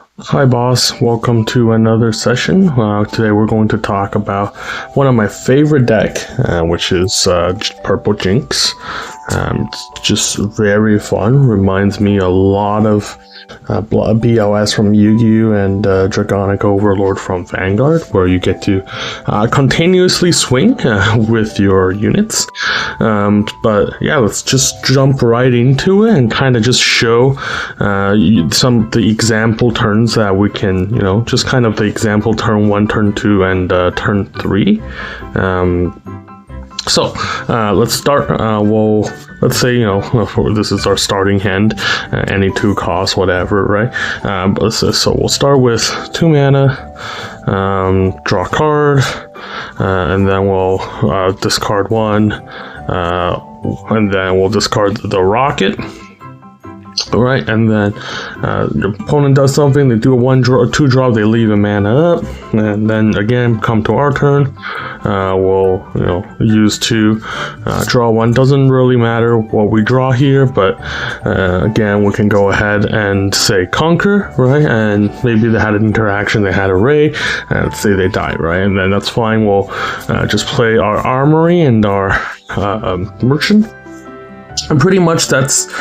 Hi boss, welcome to another session. Today we're going to talk about one of my favorite deck, which is Purple Jinx. It's just very fun, reminds me a lot of BOS from Yu-Gi-Oh! And Dragonic Overlord from Vanguard, where you get to continuously swing with your units. But yeah, let's just jump right into it and kind of just show some of the example turns that we can, just kind of the example turn 1, turn 2, and turn 3. So let's start. Let's say this is our starting hand, any 2 costs, whatever, right? So we'll start with 2 mana, draw a card, and then we'll discard 1, and then we'll discard the rocket. Alright, and then the opponent does something, they do a 2 drop, they leave a mana up, and then again come to our turn. We'll use 2, draw 1. Doesn't really matter what we draw here, but again we can go ahead and say conquer, right? And maybe they had an interaction, they had a ray, and say they died, right? And then that's fine. We'll just play our armory and our merchant. And pretty much that's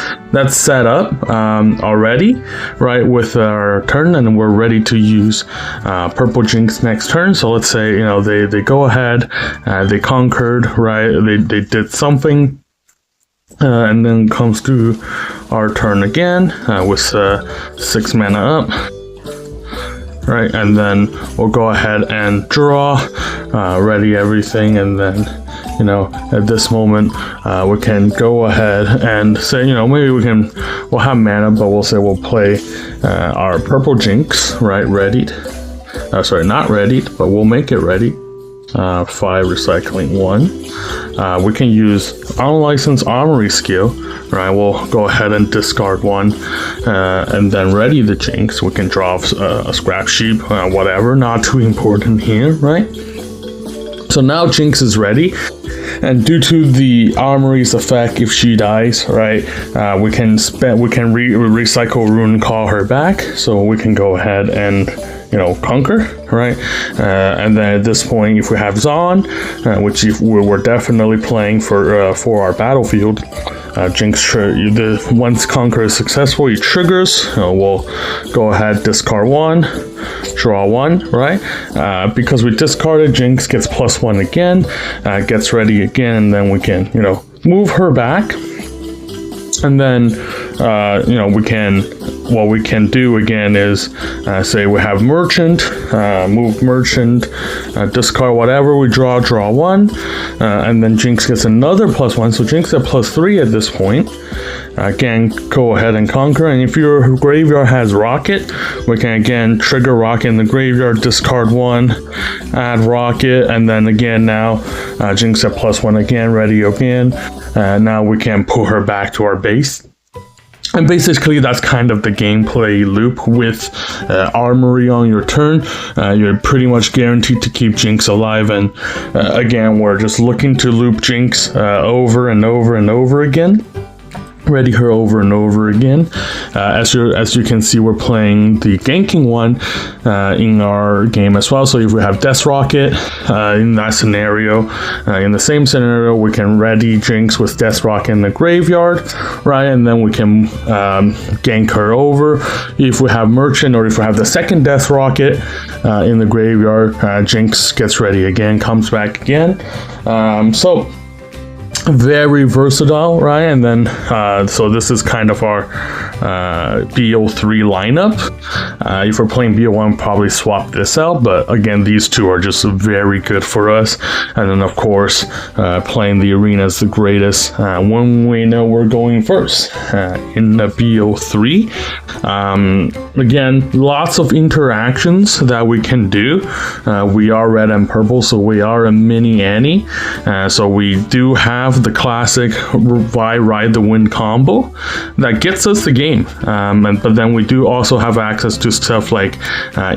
set up already, right, with our turn, and we're ready to use Purple Jinx next turn. So let's say they go ahead, they conquered, right, they did something, and then comes to our turn again with 6 mana up, right, and then we'll go ahead and draw, ready everything, and then at this moment, we can go ahead and say, maybe we'll have mana, but we'll say we'll play our Purple Jinx, right, readied. Sorry, not readied, but we'll make it ready. 5 recycling 1. We can use unlicensed armory skill, right? We'll go ahead and discard 1, and then ready the Jinx. We can draw a scrap sheep, whatever, not too important here, right? So now Jinx is ready. And due to the armory's effect, if she dies, right, we can recycle rune, call her back, so we can go ahead and conquer, right? And then at this point, if we have Zon, which we're definitely playing for our battlefield, Jinx, once conquer is successful, he triggers. We'll go ahead, discard 1, draw 1, right? Because we discarded, Jinx gets +1 again, gets ready again, and then we can move her back, and then what we can do again is say we have merchant, move merchant, discard whatever we draw 1, and then Jinx gets another +1, so Jinx at +3 at this point. Again, go ahead and conquer, and if your graveyard has rocket, we can again trigger rocket in the graveyard, discard 1, add rocket, and then again now Jinx at +1 again, ready again. Now we can pull her back to our base. And basically, that's kind of the gameplay loop with armory on your turn. You're pretty much guaranteed to keep Jinx alive, and again, we're just looking to loop Jinx over and over and over again. Ready her over and over again. As you can see, we're playing the ganking one in our game as well. So if we have Death Rocket in that scenario, in the same scenario, we can ready Jinx with Death Rocket in the graveyard, right? And then we can gank her over. If we have Merchant, or if we have the second Death Rocket in the graveyard, Jinx gets ready again, comes back again. So very versatile, right? And then so this is kind of our BO3 lineup. If we're playing BO1, probably swap this out, but again, these 2 are just very good for us. And then of course, playing the arena is the greatest when we know we're going first in the BO3. Again, lots of interactions that we can do. We are red and purple, so we are a mini Annie. So we do have the classic Ride the Wind combo that gets us the game game. But then we do also have access to stuff like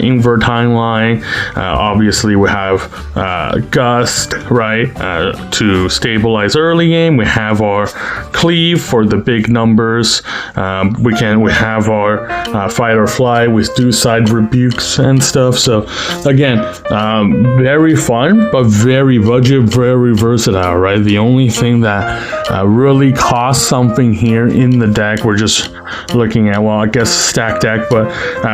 invert timeline. Obviously, we have gust, right, to stabilize early game. We have our cleave for the big numbers. We have our fight or fly. We do side rebukes and stuff. So again, very fun, but very budget, very versatile, right? The only thing that really costs something here in the deck, we're just looking at, well, I guess stack deck, but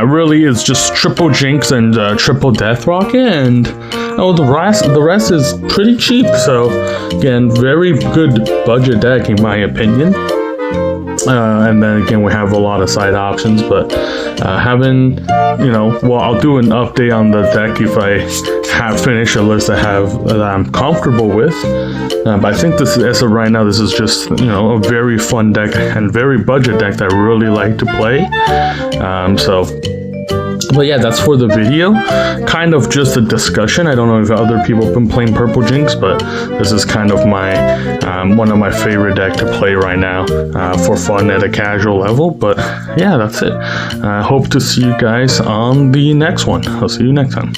really it's just triple Jinx and triple Death Rocket, and the rest is pretty cheap. So again, very good budget deck in my opinion. And then again, we have a lot of side options, but I'll do an update on the deck if I have finished a list that I'm comfortable with. But I think this, as of right now, this is just a very fun deck and very budget deck that I really like to play. But yeah, that's for the video. Kind of just a discussion. I don't know if other people have been playing Purple Jinx, but this is kind of my one of my favorite deck to play right now for fun at a casual level. But yeah, that's it. Hope to see you guys on the next one. I'll see you next time.